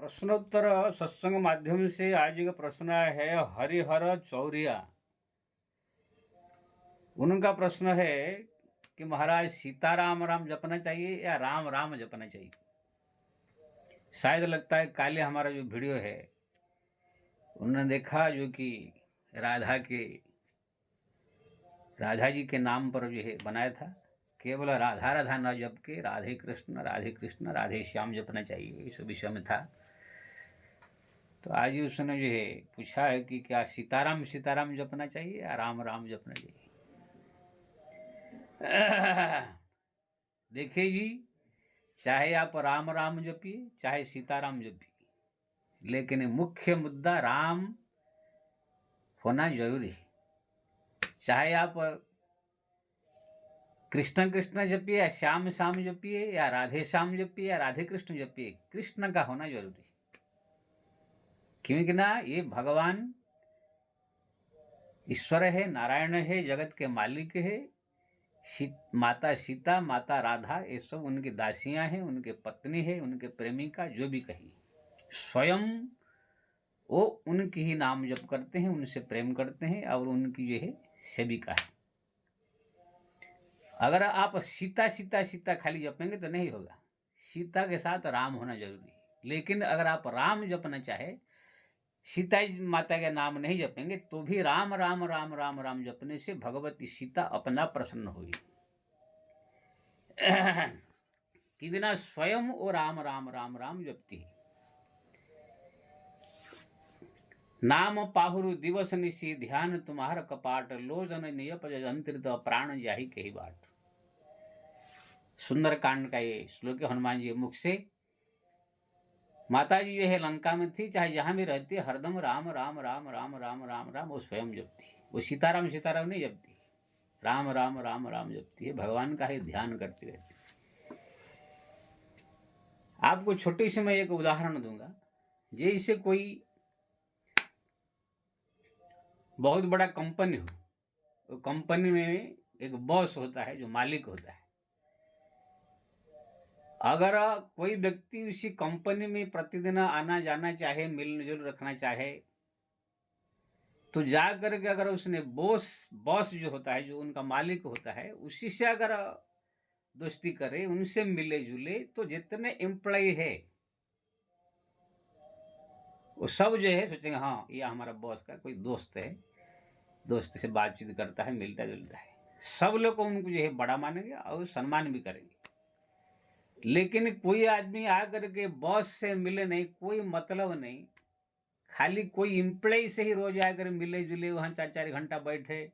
प्रश्नोत्तर सत्संग माध्यम से आज का प्रश्न है हरिहर चौरिया। उनका प्रश्न है कि महाराज सीताराम राम जपना चाहिए या राम राम जपना चाहिए। शायद लगता है काले हमारा जो वीडियो है उन्होंने देखा जो कि राधा जी के नाम पर जो है बनाया था। केवल राधा राधा न जप के राधे कृष्ण राधे श्याम जपना चाहिए, इस विषय में था। तो आज उसने जो है पूछा है कि क्या सीताराम सीताराम जपना चाहिए या राम राम जपना चाहिए। देखिए जी, चाहे आप राम राम जपिए चाहे सीताराम जपिए, लेकिन मुख्य मुद्दा राम होना जरूरी है। चाहे आप कृष्ण कृष्ण जपिए या श्याम श्याम जपिए या राधे श्याम जपिए या राधे कृष्ण जपिए, कृष्ण का होना जरूरी है। क्योंकि ना ये भगवान ईश्वर है, नारायण है, जगत के मालिक है। माता सीता, माता राधा, ये सब उनकी दासियां हैं, उनके पत्नी है, उनके प्रेमिका, जो भी कही स्वयं वो उनकी ही नाम जप करते हैं, उनसे प्रेम करते हैं और उनकी जो है सेविका है। अगर आप सीता सीता सीता खाली जपेंगे तो नहीं होगा, सीता के साथ राम होना जरूरी है। लेकिन अगर आप राम जपना चाहे, सीता माता का नाम नहीं जपेंगे तो भी राम राम राम राम राम जपने से भगवती सीता अपना प्रसन्न होगी। कि बिना स्वयं वो राम राम राम राम जपती है। नाम पाहुरु दिवस निशी ध्यान तुम्हार कपाट, लोजन नियप अंतरित प्राण जाही कही बाट। सुंदर कांड का ये श्लोक है हनुमान जी मुख से। माता जी जो है लंका में थी, चाहे जहां भी रहती है, हरदम राम राम राम राम राम राम राम वो स्वयं जपती है। वो सीताराम सीताराम नहीं जपती, राम राम राम राम जपती है, भगवान का ही ध्यान करती रहती है। आपको छोटी सी मैं एक उदाहरण दूंगा। जैसे कोई बहुत बड़ा कंपनी हो, तो कंपनी में एक बॉस होता है जो मालिक होता है। अगर कोई व्यक्ति उसी कंपनी में प्रतिदिन आना जाना चाहे, मिलजुल रखना चाहे, तो जा करके अगर उसने बॉस जो होता है, जो उनका मालिक होता है, उसी से अगर दोस्ती करे, उनसे मिले जुले, तो जितने एम्प्लॉय है वो सब जो है सोचेंगे हाँ ये हमारा बॉस का कोई दोस्त है, दोस्त से बातचीत करता है, मिलता जुलता है। सब लोग उनको जो है बड़ा मानेंगे और सम्मान भी करेंगे। लेकिन कोई आदमी आकर के बॉस से मिले नहीं, कोई मतलब नहीं, खाली कोई एम्प्लॉय से ही रोज आकर मिले जुले, वहां 4-4 घंटा बैठे,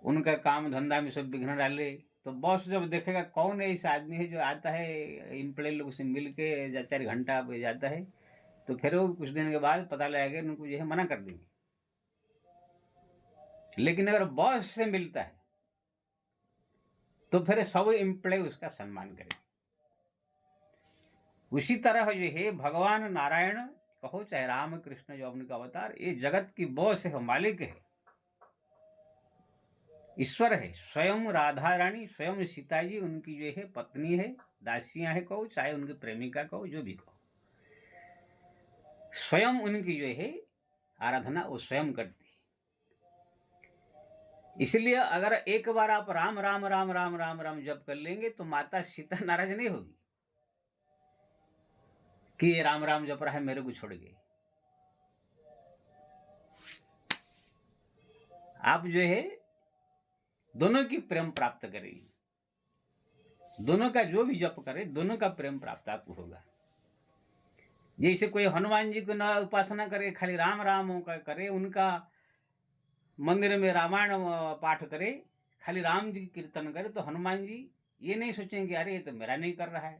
उनका काम धंधा में सब विघ्न डाले, तो बॉस जब देखेगा कौन है इस आदमी है जो आता है एम्प्लॉय लोग से मिल के 4-4 घंटा जाता है, तो फिर वो कुछ दिन के बाद पता लगेगा उनको जो है मना कर देंगे। लेकिन अगर बॉस से मिलता है तो फिर सब एम्प्लॉय उसका सम्मान करेंगे। उसी तरह जो है भगवान नारायण कहो चाहे राम कृष्ण जो उनका अवतार, ये जगत की बॉस है, मालिक है, ईश्वर है। स्वयं राधा रानी, स्वयं सीता जी उनकी जो है पत्नी है, दासियां है कहो, चाहे उनकी प्रेमिका कहो, जो भी कहो, स्वयं उनकी जो है आराधना वो स्वयं करती है। इसलिए अगर एक बार आप राम राम राम राम राम राम जप कर लेंगे तो माता सीता नाराज नहीं होगी कि ये राम राम जप रहा है मेरे को छोड़ के। आप जो है दोनों की प्रेम प्राप्त करेंगे, दोनों का जो भी जप करे दोनों का प्रेम प्राप्त आपको होगा। जैसे कोई हनुमान जी को ना उपासना करे, खाली राम राम का करे, उनका मंदिर में रामायण पाठ करे, खाली राम जी कीर्तन करे, तो हनुमान जी ये नहीं सोचेंगे अरे ये तो मेरा नहीं कर रहा है,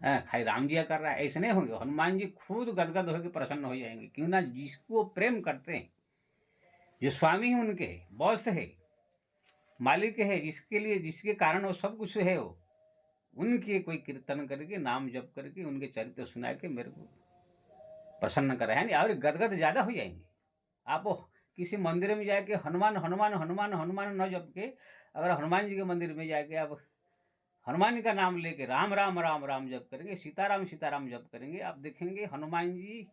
खाली राम जी कर रहा है, ऐसे नहीं होंगे। हनुमान जी खुद गदगद होकर प्रसन्न हो जाएंगे। क्यों ना, जिसको प्रेम करते हैं, जो स्वामी है उनके, बॉस है, मालिक है, जिसके लिए जिसके कारण वो सब कुछ है, वो उनके कोई कीर्तन करके नाम जप करके उनके चरित्र सुना के मेरे को प्रसन्न कराए और गदगद ज्यादा हो जाएंगे। आप किसी मंदिर में जाके हनुमान हनुमान हनुमान हनुमान न जप के अगर हनुमान जी के मंदिर में जाके आप हनुमान जी का नाम लेके राम राम राम राम जप करेंगे, सीताराम जप करेंगे, आप देखेंगे हनुमान जी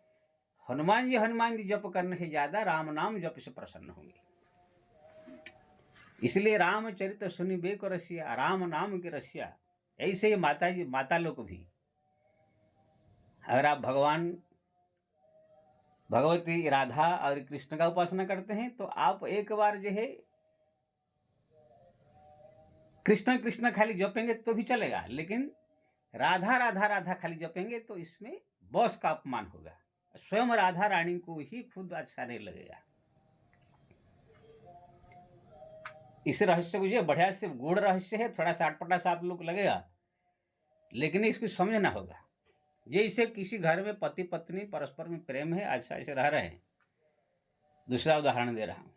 जप करने से ज्यादा राम नाम जप से प्रसन्न होंगे। इसलिए रामचरित सुनिबे को रसिया, राम नाम के रसिया। ऐसे ही माता लोग भी, अगर आप भगवती राधा और कृष्ण का उपासना करते हैं तो आप एक बार जो है कृष्ण कृष्ण खाली जपेंगे तो भी चलेगा, लेकिन राधा राधा राधा खाली जपेंगे तो इसमें बॉस का अपमान होगा, स्वयं राधा रानी को ही खुद अच्छा नहीं लगेगा। इस रहस्य को जो बढ़िया से गूढ़ रहस्य है, थोड़ा सा अटपटा सा आप लोग लगेगा, लेकिन इसको समझना होगा। जैसे किसी घर में पति पत्नी परस्पर में प्रेम है, अच्छा ऐसे रह रहे हैं। दूसरा उदाहरण दे रहा हूं,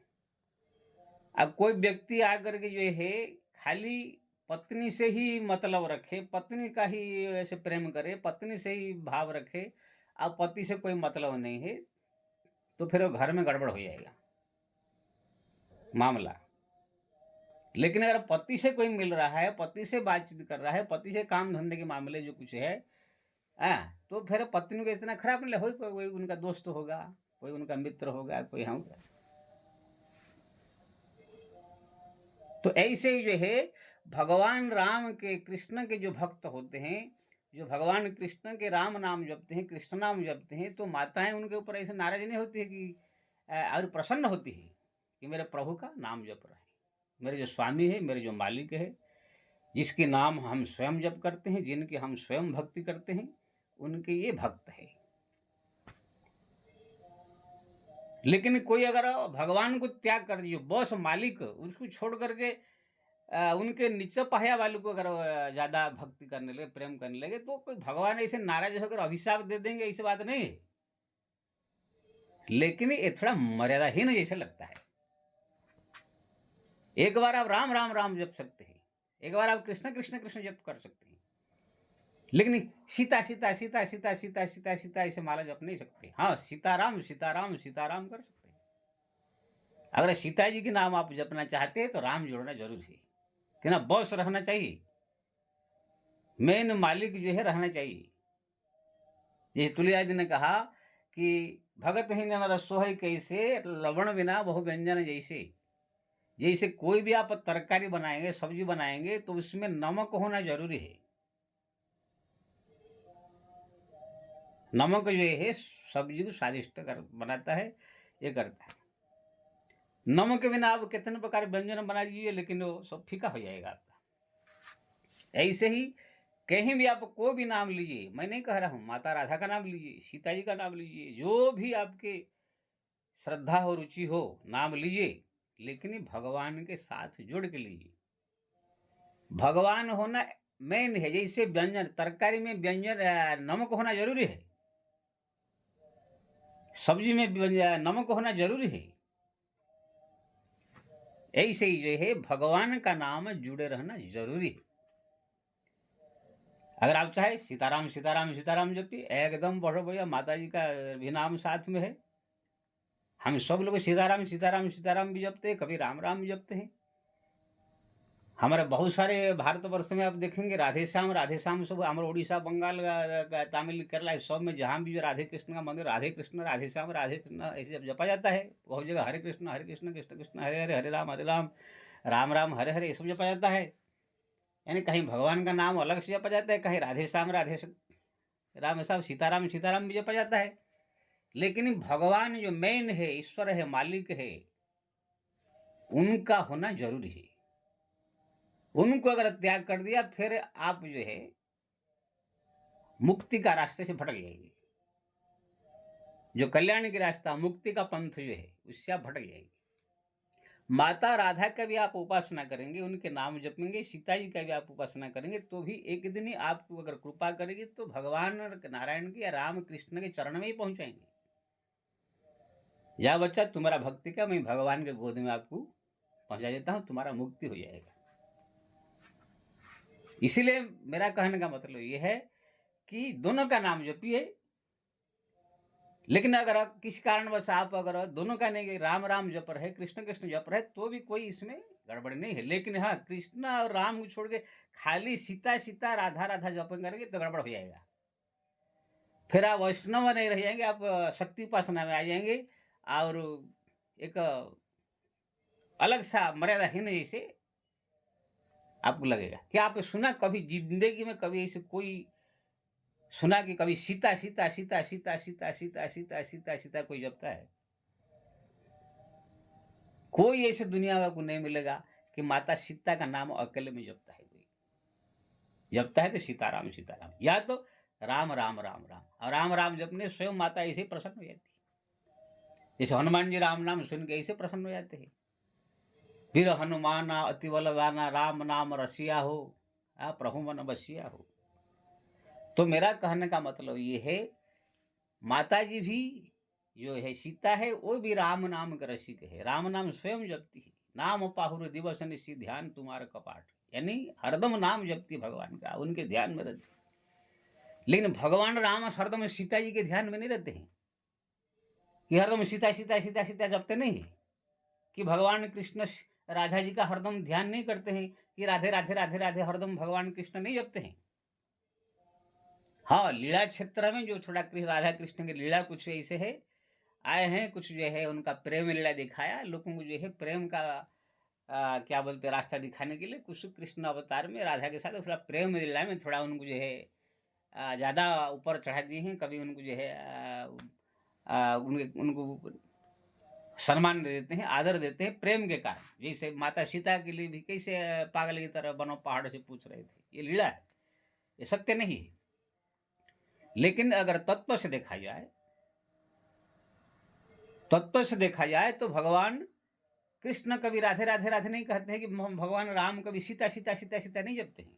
अब कोई व्यक्ति आकर के जो है खाली पत्नी से ही मतलब रखे, पत्नी का ही ऐसे प्रेम करे, पत्नी से ही भाव रखे, अब पति से कोई मतलब नहीं है, तो फिर वो घर में गड़बड़ हो जाएगा मामला। लेकिन अगर पति से कोई मिल रहा है, पति से बातचीत कर रहा है, पति से काम धंधे के मामले जो कुछ है, तो फिर पत्नी को इतना खराब नहीं लगे, कोई उनका दोस्त होगा, कोई उनका मित्र होगा, कोई होगा। तो ऐसे ही जो है भगवान राम के, कृष्ण के जो भक्त होते हैं, जो भगवान कृष्ण के राम नाम जपते हैं, कृष्ण नाम जपते हैं, तो माताएं उनके ऊपर ऐसे नाराज नहीं होती है कि और प्रसन्न होती है कि मेरे प्रभु का नाम जप रहे हैं, मेरे जो स्वामी है, मेरे जो मालिक है, जिसके नाम हम स्वयं जप करते हैं, जिनकी हम स्वयं भक्ति करते हैं, उनके ये भक्त है। लेकिन कोई अगर भगवान को त्याग कर दिए, बॉस मालिक उसको छोड़ करके उनके नीचे पाया वालों को अगर ज्यादा भक्ति करने लगे, प्रेम करने लगे, तो कोई भगवान ऐसे नाराज होकर अभिशाप दे देंगे, ऐसी बात नहीं है। लेकिन ये थोड़ा मर्यादाहीन जैसे लगता है। एक बार आप राम राम राम जप सकते हैं, एक बार आप कृष्ण कृष्ण कृष्ण जप कर सकते हैं, लेकिन सीता सीता सीता सीता सीता सीता सीता ऐसे माला जप नहीं सकते। हाँ, सीताराम सीताराम सीताराम कर सकते हैं। अगर सीता जी के नाम आप जपना चाहते हैं तो राम जोड़ना जरूर है, कि ना बॉस रहना चाहिए, मेन मालिक जो है रहना चाहिए। जैसे तुलसीदास जी ने कहा कि भगत ही न रसोई कैसे, लवण बिना बहु व्यंजन जैसे। जैसे कोई भी आप तरकारी बनाएंगे, सब्जी बनाएंगे, तो उसमें नमक होना जरूरी है। नमक जो है सब्जी को स्वादिष्ट बनाता है, ये करता है। नमक के बिना आप कितने प्रकार व्यंजन बना लीजिए, लेकिन वो सब फीका हो जाएगा आपका। ऐसे ही कहीं भी आप कोई भी नाम लीजिए, मैं नहीं कह रहा हूं माता राधा का नाम लीजिए, सीता जी का नाम लीजिए, जो भी आपके श्रद्धा हो, रुचि हो, नाम लीजिए, लेकिन भगवान के साथ जुड़ के लीजिए। भगवान होना मेन है। जैसे व्यंजन, तरकारी में व्यंजन नमक होना जरूरी है, सब्जी में नमक होना जरूरी है। ऐसे ही जो है भगवान का नाम जुड़े रहना जरूरी है। अगर आप चाहे सीताराम सीताराम सीताराम जपिए, एकदम बढ़ो बढ़िया, माता जी का भी नाम साथ में है। हम सब लोग सीताराम सीताराम सीताराम भी जपते हैं, कभी राम राम भी जपते हैं। हमारे बहुत सारे भारतवर्ष में आप देखेंगे राधे श्याम सब, हमारे उड़ीसा, बंगाल, तमिल, केरला, सब में जहाँ भी राधे कृष्ण का मंदिर, राधे कृष्ण राधे कृष्ण ऐसे जब जपा जाता है। बहुत जगह हरे कृष्ण कृष्ण कृष्ण हरे हरे, हरे राम राम राम हरे हरे, ये सब जपा जाता है। यानी कहीं भगवान का नाम अलग से जपा जाता है, कहीं राधे राम साहब सीताराम सीताराम भी जपा जाता है। लेकिन भगवान जो मेन है, ईश्वर है, मालिक है, उनका होना जरूरी है। उनको अगर त्याग कर दिया, फिर आप जो है मुक्ति का रास्ते से भटक जाएगी। जो कल्याण की रास्ता, मुक्ति का पंथ जो है, उससे आप भटक जाएगी। माता राधा का भी आप उपासना करेंगे, उनके नाम जपेंगे, सीता जी का भी आप उपासना करेंगे, तो भी एक दिन ही आपको अगर कृपा करेगी तो भगवान नारायण की या राम कृष्ण के चरण में ही पहुंचाएंगे। जा बच्चा, तुम्हारा भक्ति का मैं भगवान के गोद में आपको पहुंचा देता हूं, तुम्हारा मुक्ति हो जाएगा। इसीलिए मेरा कहने का मतलब यह है कि दोनों का नाम जपिए, लेकिन अगर आप किसी कारणवश आप अगर दोनों का नहीं, राम राम जप रहे, कृष्ण कृष्ण जप रहे, तो भी कोई इसमें गड़बड़ नहीं है। लेकिन हाँ, कृष्ण और राम को छोड़ के खाली सीता सीता राधा राधा जप करेंगे तो गड़बड़ हो जाएगा। फिर आप वैष्णव नहीं रह जाएंगे, आप शक्ति उपासना में आ जाएंगे और एक अलग सा मर्यादाहीन जैसे आपको लगेगा। क्या आपने सुना कभी जिंदगी में, कभी ऐसे कोई सुना कि कभी सीता सीता सीता सीता सीता सीता सीता सीता सीता कोई जपता है? कोई ऐसे दुनिया में आपको नहीं मिलेगा कि माता सीता का नाम अकेले में जपता है। कोई जपता है तो सीताराम सीताराम, या तो राम राम राम राम, और राम राम जपने स्वयं माता ऐसे प्रसन्न हो जाती है। जैसे हनुमान जी राम नाम सुन के ऐसे प्रसन्न हो जाते हैं। वीर हनुमाना अति बलवाना, राम नाम रसिया हो, प्रभु मन बसिया हो। तो मेरा कहने का मतलब ये है, माता जी भी जो है सीता है, वो भी राम नाम का रसिक है, राम नाम स्वयं जपती है। नाम पाहुर दिवस निशि ध्यान तुम्हारा कपाट, यानी हरदम नाम जपती भगवान का, उनके ध्यान में रहती। लेकिन भगवान राम हरदम सीता जी के ध्यान में नहीं रहते हैं कि हरदम सीता सीता सीता सीता जपते नहीं है, कि भगवान कृष्ण राधा जी का हरदम ध्यान नहीं करते हैं, कि राधे राधे राधे राधे हरदम भगवान कृष्ण नहीं जपते हैं। हाँ, लीला क्षेत्र में जो थोड़ा राधा कृष्ण की लीला कुछ ऐसे है, आए हैं, कुछ जो है उनका प्रेम लीला दिखाया लोगों को, जो है प्रेम का क्या बोलते हैं, रास्ता दिखाने के लिए कुछ कृष्ण अवतार में राधा के साथ थोड़ा प्रेम लीला में थोड़ा उनको जो है ज़्यादा ऊपर चढ़ा दिए हैं। कभी उनको जो है उनको सम्मान दे देते हैं, आदर देते हैं प्रेम के कारण। जैसे माता सीता के लिए भी कैसे पागल की तरह बनो पहाड़ से पूछ रहे थे, ये लीला है, ये सत्य नहीं है। लेकिन अगर तत्व से देखा जाए, तत्व से देखा जाए तो भगवान कृष्ण कभी राधे राधे राधे नहीं कहते हैं, कि भगवान राम कभी सीता सीता सीता सीता नहीं जपते हैं।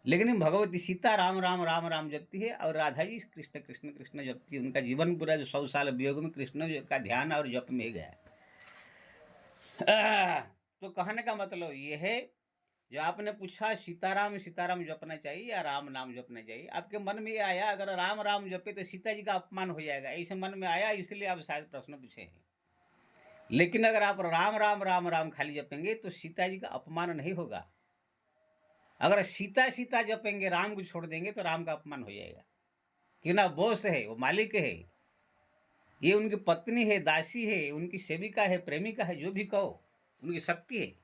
लेकिन भगवती सीता राम राम राम राम जपती है, और राधा जी कृष्ण कृष्ण कृष्ण जपती है। उनका जीवन पूरा जो 100 साल वियोग में कृष्ण का ध्यान और जप में गया। तो कहने का मतलब ये है, जो आपने पूछा सीताराम सीताराम जपना चाहिए या राम नाम जपना चाहिए, आपके मन में ये आया अगर राम राम जपे तो सीता जी का अपमान हो जाएगा, ऐसे मन में आया, इसलिए आप शायद प्रश्न पूछे हैं। लेकिन अगर आप राम राम राम राम खाली जपेंगे तो सीता जी का अपमान नहीं होगा। अगर सीता सीता जपेंगे, राम को छोड़ देंगे तो राम का अपमान हो जाएगा। कि ना, बॉस है, वो मालिक है, ये उनकी पत्नी है, दासी है, उनकी सेविका है, प्रेमिका है, जो भी कहो, उनकी शक्ति है।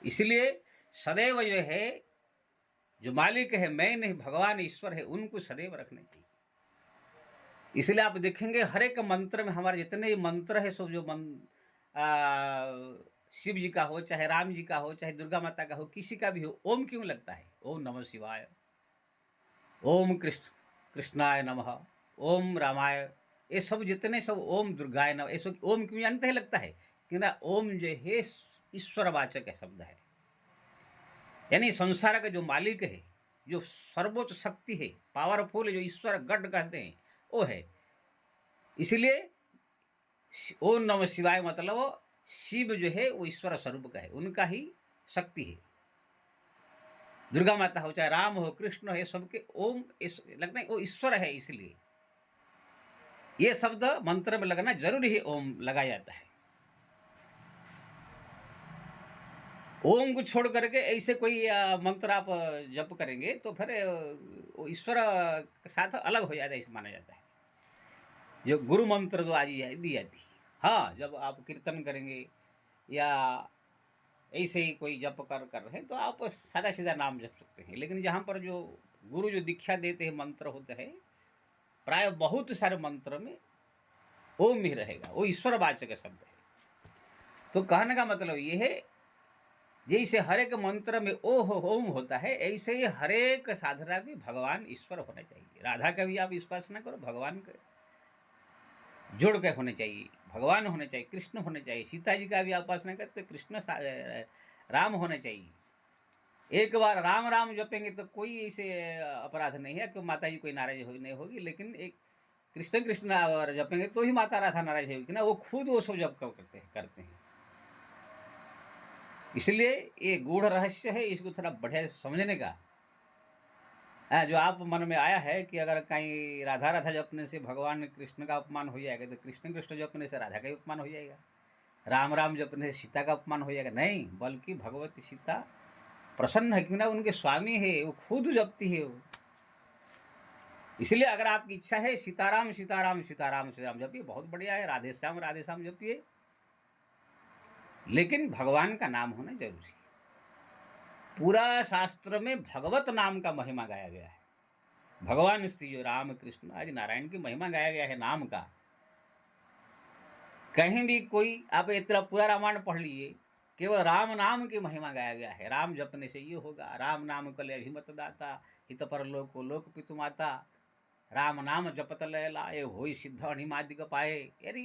इसलिए सदैव जो है, जो मालिक है, मैं नहीं, भगवान ईश्वर है, उनको सदैव रखना चाहिए। इसलिए आप देखेंगे हर एक मंत्र में, हमारे जितने मंत्र है सब, जो शिव जी का हो, चाहे राम जी का हो, चाहे दुर्गा माता का हो, किसी का भी हो, ओम क्यों लगता है? ओम नमः शिवाय, ओम कृष्णाय नमः, ओम रामाय, ये सब जितने सब, ओम दुर्गाय नमः, ये सब ओम क्यों जानते हैं लगता है? कि ना, ओम जो है ईश्वरवाचक है शब्द है, यानी संसार का जो मालिक है, जो सर्वोच्च शक्ति है, पावरफुल है, जो ईश्वर गढ़ कहते हैं, वो है। इसलिए ओम नमः शिवाय मतलब शिव जो है वो ईश्वर स्वरूप का है, उनका ही शक्ति है। दुर्गा माता हो, चाहे राम हो, कृष्ण हो, सबके ओम लगता है वो ईश्वर है। इसलिए ये शब्द मंत्र में लगना जरूरी है, ओम लगाया जाता है। ओम को छोड़ करके ऐसे कोई मंत्र आप जप करेंगे तो फिर वो ईश्वर के साथ अलग हो जाता है, ऐसे माना जाता है। जो गुरु मंत्र जो आज दी जाती है, हाँ, जब आप कीर्तन करेंगे या ऐसे ही कोई जप कर रहे हैं तो आप सादा सीधा नाम जप सकते हैं। लेकिन जहाँ पर जो गुरु जो दीक्षा देते हैं, मंत्र होते हैं, प्राय बहुत सारे मंत्र में ओम ही रहेगा, वो ईश्वरवाचक शब्द है। तो कहने का मतलब ये है, जैसे हर एक मंत्र में ओम होता है, ऐसे ही हर एक साधना भी भगवान ईश्वर होना चाहिए। राधा का भी आप उपासना करो, भगवान का जोड़ के होने चाहिए, भगवान होने चाहिए, कृष्ण होने चाहिए। सीता जी का भी आप उपासना करते, कृष्ण राम होने चाहिए। एक बार राम राम जपेंगे तो कोई ऐसे अपराध नहीं है कि माता जी कोई नाराज नहीं होगी। लेकिन एक कृष्ण कृष्ण और जपेंगे तो ही माता राधा नाराज होगी ना, वो खुद वो सब जप करते हैं। इसलिए ये गूढ़ रहस्य है, इसको थोड़ा बढ़िया समझने का। जो आप मन में आया है कि अगर कहीं राधा राधा जपने से भगवान कृष्ण का अपमान हो जाएगा, तो कृष्ण कृष्ण जपने से राधा का ही अपमान हो जाएगा, राम राम जपने से सीता का अपमान हो जाएगा। नहीं, बल्कि भगवती सीता प्रसन्न है, क्यों ना उनके स्वामी है, वो खुद जपती है वो। इसलिए अगर आपकी इच्छा है सीताराम सीताराम सीताराम सीताराम जपिए, बहुत बढ़िया है, राधे श्याम जपिए, लेकिन भगवान का नाम होना जरूरी है। पूरा शास्त्र में भगवत नाम का महिमा गाया गया है। भगवान श्री जो राम कृष्ण आदि नारायण की महिमा गाया गया है नाम का। कहीं भी कोई आप इतना पूरा रामायण पढ़ लीजिए, केवल राम नाम की महिमा गाया गया है। राम जपने से ये होगा, राम नाम कले अभिमत दाता, हित पर लोक पितु माता, राम नाम जपत लय लाए, होई सिद्ध अणिमादिक पाए। यानी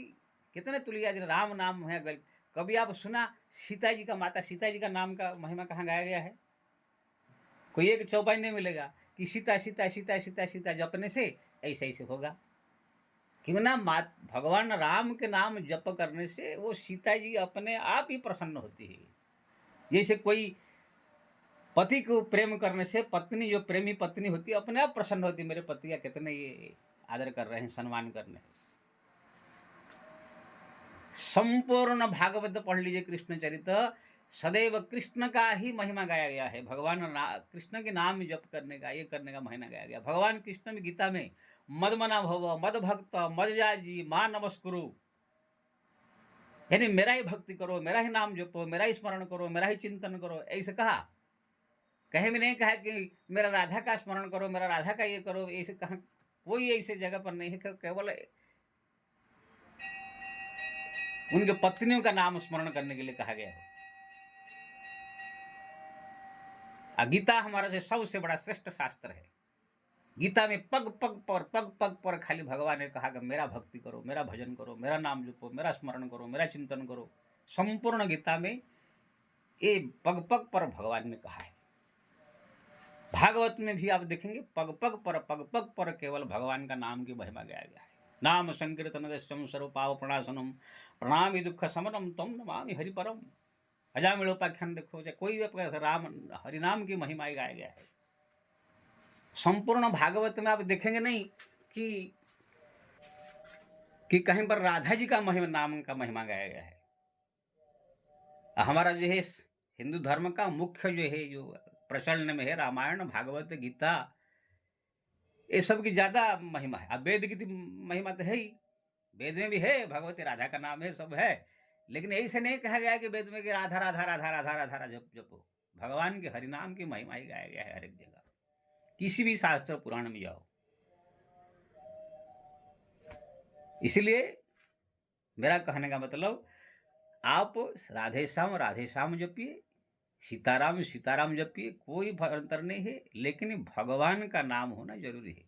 कितने तुलिया राम नाम है। कभी आप सुना सीता जी का, माता सीता जी का नाम का महिमा कहाँ गाया गया है? कोई एक चौपाई नहीं मिलेगा कि सीता सीता सीता सीता सीता जपने से ऐसे ऐसे होगा। क्यों ना भगवान राम के नाम जप करने से वो सीता जी अपने आप ही प्रसन्न होती है। जैसे कोई पति को प्रेम करने से पत्नी, जो प्रेमी पत्नी होती है, अपने आप प्रसन्न होती है, मेरे पति का कितने ये आदर कर रहे हैं, सम्मान कर रहे हैं। संपूर्ण भागवत पढ़ लीजिए, कृष्ण चरित, सदैव कृष्ण का ही महिमा गाया गया है। भगवान कृष्ण के नाम जप करने का, ये करने का महिमा गाया गया। भगवान कृष्ण में गीता में मदमना भव मद भक्त मदजाजी मां नमस्कुरु, यानी मेरा ही भक्ति करो, मेरा ही नाम जपो, मेरा ही स्मरण करो, मेरा ही चिंतन करो, ऐसे कहा। कहीं भी नहीं कहा कि मेरा राधा का स्मरण करो, मेरा राधा का ये करो, ऐसे कहा कोई ऐसे जगह पर नहीं है। केवल उनके पत्नियों का नाम स्मरण करने के लिए कहा गया है। गीता हमारा जो सबसे बड़ा श्रेष्ठ शास्त्र है। गीता में पग पग पर खाली भगवान ने कहा कि मेरा भक्ति करो, मेरा भजन करो, मेरा नाम जपो, मेरा स्मरण करो, मेरा चिंतन करो। संपूर्ण गीता में ये पग पर भगवान ने कहा है। भागवत में भी आप देखेंगे पग पग पर केवल भगवान का नाम की महिमा गाया गया है। नाम संकीर्तन दस्यम स्वरूपाव प्रणाशनम प्रणामी दुख समनम तम नमामि हरिपरम। अजामिलोपाख्यान देखो, चाहे कोई भी राम हरिनाम की महिमा गाया गया है। संपूर्ण भागवत में आप देखेंगे नहीं कि कहीं पर राधा जी का नाम का महिमा गाया गया है। हमारा जो है हिंदू धर्म का मुख्य जो है, जो प्रचलन में है, रामायण भागवत गीता, ये सब की ज्यादा महिमा है। अब वेद की महिमा तो है ही, वेद में भी है, भगवती राधा का नाम है, सब है, लेकिन ऐसे नहीं कहा गया कि वेद में कि राधा राधा राधा राधा राधा राधा जपो। भगवान के हरिनाम की महिमा ही गाया गया है हर एक जगह, किसी भी शास्त्र पुराण में जाओ। इसलिए मेरा कहने का मतलब, आप राधे श्याम जपिए, सीताराम सीताराम जपिए, कोई अंतर नहीं है, लेकिन भगवान का नाम होना जरूरी है।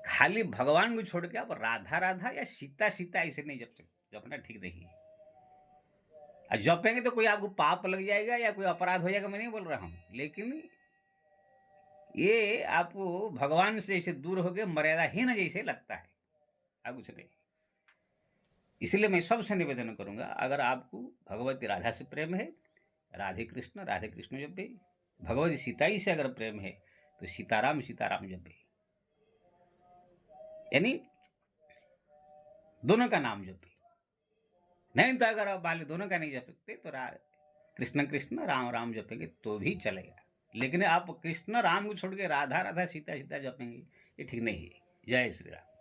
खाली भगवान को छोड़ के आप राधा राधा या सीता सीता ऐसे नहीं जप सकते, जपना ठीक नहीं है। जपेंगे तो कोई आपको पाप लग जाएगा या कोई अपराध हो जाएगा, मैं नहीं बोल रहा हूं, लेकिन ये आपको भगवान से ऐसे दूर हो गए, मर्यादाहीन जैसे लगता है, अब कुछ नहीं। इसलिए मैं सबसे निवेदन करूंगा, अगर आपको भगवती राधा से प्रेम है, राधे कृष्ण जपे। भगवती सीताई से अगर प्रेम है तो सीताराम जपे, यानी दोनों का नाम जपे। नहीं तो अगर आप वाले दोनों का नहीं जप सकते तो कृष्ण कृष्ण राम राम जपेंगे तो भी चलेगा, लेकिन आप कृष्ण राम को छोड़ के राधा राधा सीता सीता जपेंगे, ये ठीक नहीं है। जय श्री राम।